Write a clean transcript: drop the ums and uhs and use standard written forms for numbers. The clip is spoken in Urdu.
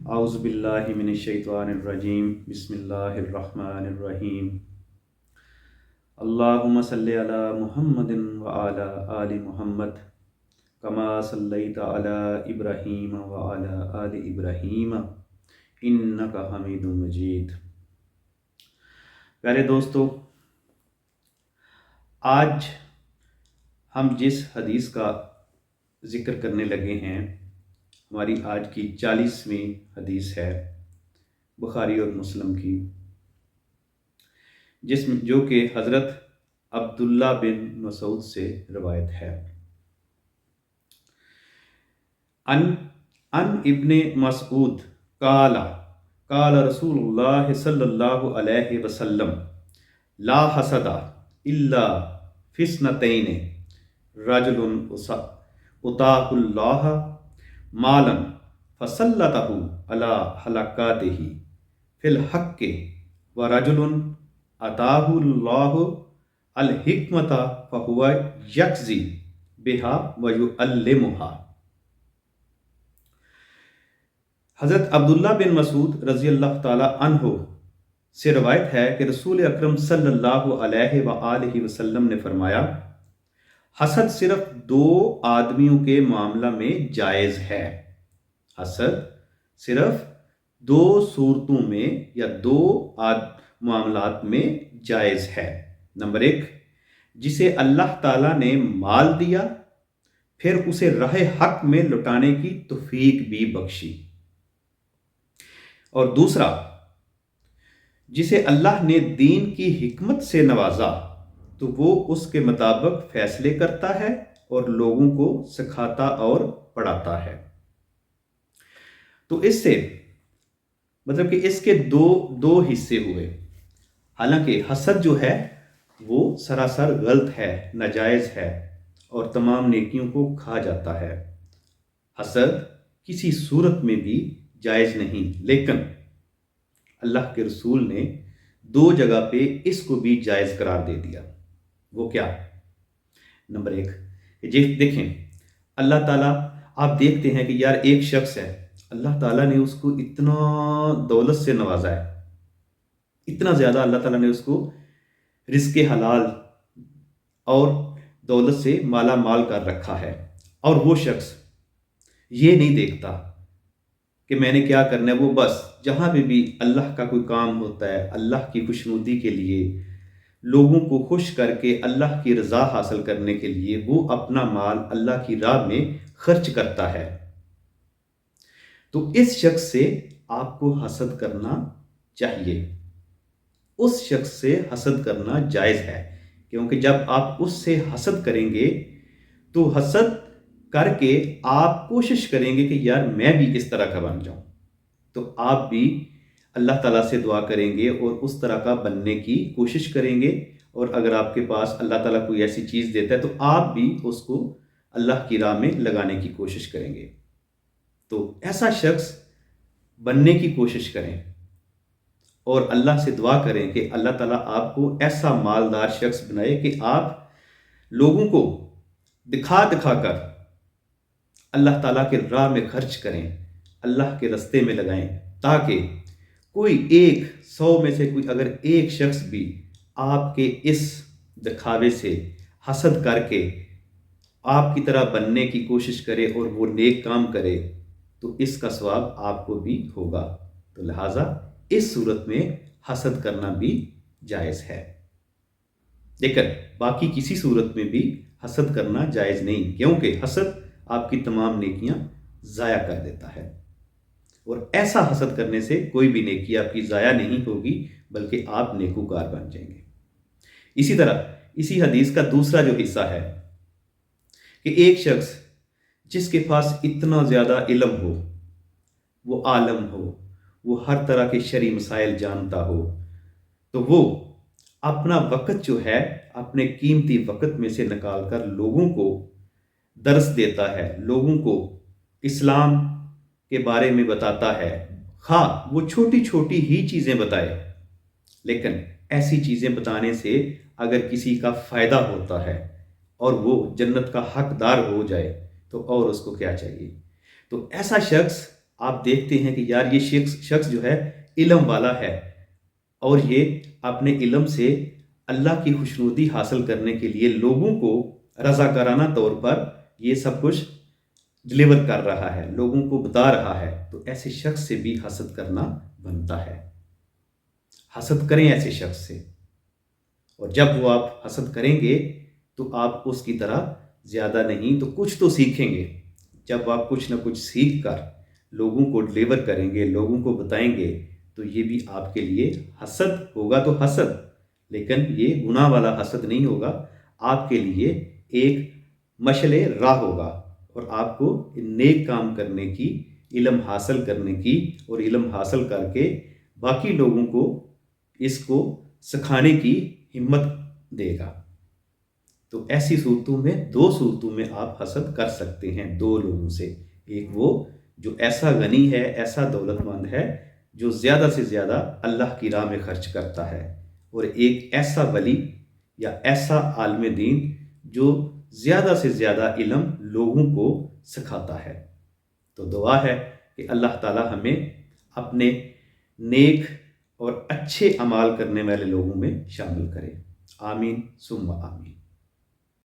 اعوذ باللہ من الشیطان الرجیم بسم اللہ الرحمن الرحیم اللہم صلی علی محمد وعلی آل محمد کما صلیت علی ابراہیم وعلی آل ابراہیم انک حمید مجید۔ پیارے دوستو، آج ہم جس حدیث کا ذکر کرنے لگے ہیں، ہماری آج کی 40ویں حدیث ہے بخاری اور مسلم کی، جو کہ حضرت عبداللہ بن مسعود سے روایت ہے۔ ان ابن مسعود قال قال رسول اللہ صلی اللہ علیہ وسلم لا حسد الا فی اثنتین رجل اتاہ اللہ مالا فسلطہ علی حلقاتہ فی الحق ورجل اتاہ اللہ الحکمت فہو یقضی بہا ویعلمہا۔ حضرت عبداللہ بن مسعود رضی اللہ تعالی عنہ سے روایت ہے کہ رسول اکرم صلی اللہ علیہ وآلہ وسلم نے فرمایا، حسد صرف دو آدمیوں کے معاملہ میں جائز ہے۔ حسد صرف دو صورتوں میں یا دو معاملات میں جائز ہے۔ نمبر 1، جسے اللہ تعالیٰ نے مال دیا پھر اسے راہ حق میں لٹانے کی توفیق بھی بخشی، اور دوسرا، جسے اللہ نے دین کی حکمت سے نوازا تو وہ اس کے مطابق فیصلے کرتا ہے اور لوگوں کو سکھاتا اور پڑھاتا ہے۔ تو اس سے مطلب کہ اس کے دو حصے ہوئے۔ حالانکہ حسد جو ہے وہ سراسر غلط ہے، ناجائز ہے اور تمام نیکیوں کو کھا جاتا ہے۔ حسد کسی صورت میں بھی جائز نہیں، لیکن اللہ کے رسول نے دو جگہ پہ اس کو بھی جائز قرار دے دیا۔ وہ کیا؟ نمبر 1، دیکھیں اللہ تعالیٰ، آپ دیکھتے ہیں کہ یار ایک شخص ہے، اللہ تعالیٰ نے اس کو اتنا دولت سے نوازا ہے، اتنا زیادہ اللہ تعالیٰ نے اس کو رزق حلال اور دولت سے مالا مال کر رکھا ہے، اور وہ شخص یہ نہیں دیکھتا کہ میں نے کیا کرنا ہے، وہ بس جہاں پہ بھی اللہ کا کوئی کام ہوتا ہے، اللہ کی خوشنودی کے لیے، لوگوں کو خوش کر کے اللہ کی رضا حاصل کرنے کے لیے وہ اپنا مال اللہ کی راہ میں خرچ کرتا ہے، تو اس شخص سے آپ کو حسد کرنا چاہیے، اس شخص سے حسد کرنا جائز ہے، کیونکہ جب آپ اس سے حسد کریں گے تو حسد کر کے آپ کوشش کریں گے کہ یار میں بھی اس طرح کا بن جاؤں، تو آپ بھی اللہ تعالیٰ سے دعا کریں گے اور اس طرح کا بننے کی کوشش کریں گے، اور اگر آپ کے پاس اللہ تعالیٰ کوئی ایسی چیز دیتا ہے تو آپ بھی اس کو اللہ کی راہ میں لگانے کی کوشش کریں گے۔ تو ایسا شخص بننے کی کوشش کریں اور اللہ سے دعا کریں کہ اللہ تعالیٰ آپ کو ایسا مالدار شخص بنائے کہ آپ لوگوں کو دکھا کر اللہ تعالیٰ کے راہ میں خرچ کریں، اللہ کے رستے میں لگائیں، تاکہ کوئی 100 میں سے کوئی اگر ایک شخص بھی آپ کے اس دکھاوے سے حسد کر کے آپ کی طرح بننے کی کوشش کرے اور وہ نیک کام کرے تو اس کا ثواب آپ کو بھی ہوگا۔ تو لہٰذا اس صورت میں حسد کرنا بھی جائز ہے، لیکن باقی کسی صورت میں بھی حسد کرنا جائز نہیں، کیونکہ حسد آپ کی تمام نیکیاں ضائع کر دیتا ہے، اور ایسا حسد کرنے سے کوئی بھی نیکی آپ کی ضائع نہیں ہوگی بلکہ آپ نیکوکار بن جائیں گے۔ اسی طرح اسی حدیث کا دوسرا جو حصہ ہے کہ ایک شخص جس کے پاس اتنا زیادہ علم ہو، وہ عالم ہو، وہ ہر طرح کے شرعی مسائل جانتا ہو، تو وہ اپنا وقت جو ہے اپنے قیمتی وقت میں سے نکال کر لوگوں کو درس دیتا ہے، لوگوں کو اسلام کے بارے میں بتاتا ہے، خواہ وہ چھوٹی چھوٹی ہی چیزیں بتائے، لیکن ایسی چیزیں بتانے سے اگر کسی کا فائدہ ہوتا ہے اور وہ جنت کا حقدار ہو جائے تو اور اس کو کیا چاہیے۔ تو ایسا شخص آپ دیکھتے ہیں کہ یار یہ شخص جو ہے علم والا ہے، اور یہ اپنے علم سے اللہ کی خوشنودی حاصل کرنے کے لیے لوگوں کو رضاکارانہ طور پر یہ سب کچھ ڈلیور کر رہا ہے، لوگوں کو بتا رہا ہے، تو ایسے شخص سے بھی حسد کرنا بنتا ہے۔ حسد کریں ایسے شخص سے، اور جب وہ آپ حسد کریں گے تو آپ اس کی طرح زیادہ نہیں تو کچھ تو سیکھیں گے۔ جب آپ کچھ نہ کچھ سیکھ کر لوگوں کو ڈلیور کریں گے، لوگوں کو بتائیں گے، تو یہ بھی آپ کے لیے حسد ہوگا، تو حسد، لیکن یہ گناہ والا حسد نہیں ہوگا، آپ کے لیے ایک مشعل راہ ہوگا، اور آپ کو نیک کام کرنے کی، علم حاصل کرنے کی، اور علم حاصل کر کے باقی لوگوں کو اس کو سکھانے کی ہمت دے گا۔ تو ایسی صورتوں میں، دو صورتوں میں آپ حسد کر سکتے ہیں دو لوگوں سے، ایک وہ جو ایسا غنی ہے، ایسا دولت مند ہے جو زیادہ سے زیادہ اللہ کی راہ میں خرچ کرتا ہے، اور ایک ایسا ولی یا ایسا عالم دین جو زیادہ سے زیادہ علم لوگوں کو سکھاتا ہے۔ تو دعا ہے کہ اللہ تعالی ہمیں اپنے نیک اور اچھے اعمال کرنے والے لوگوں میں شامل کرے۔ آمین ثم آمین۔